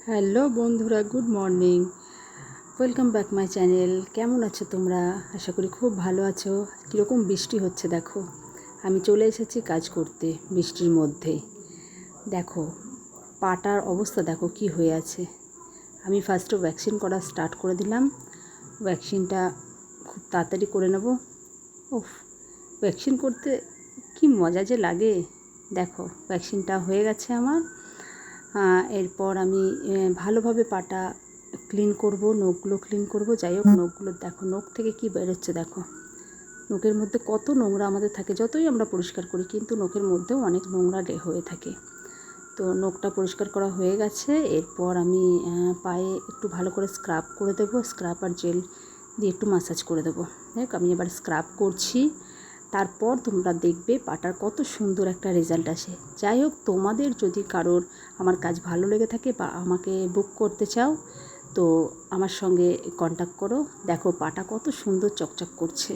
Hello বন্ধুরা, good morning. Welcome back my channel. কেমন আছো তোমরা? আশা করি খুব ভালো আছো। কীরকম বৃষ্টি হচ্ছে দেখো। আমি চলে এসেছি কাজ করতে বৃষ্টির মধ্যেই। দেখো পাটার অবস্থা দেখো কি হয়ে আছে। আমি ফার্স্টে ভ্যাকসিন করা স্টার্ট করে দিলাম। ভ্যাকসিনটা খুব তাড়াতাড়ি করে নেব। ওফ, ভ্যাকসিন করতে কি মজা যে লাগে। দেখো ভ্যাকসিনটা হয়ে গেছে আমার। এরপর আমি ভালোভাবে পাটা ক্লিন করব, নখগুলো ক্লিন করব। যাই হোক, নখগুলো দেখো, নখ থেকে কি বেরোচ্ছে দেখো। নখের মধ্যে কত নোংরা আমাদের থাকে, যতই আমরা পরিষ্কার করি কিন্তু নখের মধ্যেও অনেক নোংরা হয়ে থাকে। তো নখটা পরিষ্কার করা হয়ে গেছে। এরপর আমি পায়ে একটু ভালো করে স্ক্রাব করে দেবো, স্ক্রাব আর জেল দিয়ে একটু ম্যাসাজ করে দেবো। দেখ আমি এবার স্ক্রাব করছি। তারপর তোমরা দেখবে পাটার কত সুন্দর একটা রেজাল্ট আসে। যাই হোক, তোমাদের যদি কারোর আমার কাজ ভালো লেগে থাকে বা আমাকে বুক করতে চাও তো আমার সঙ্গে কন্ট্যাক্ট করো। দেখো পাটা কত সুন্দর চকচক করছে।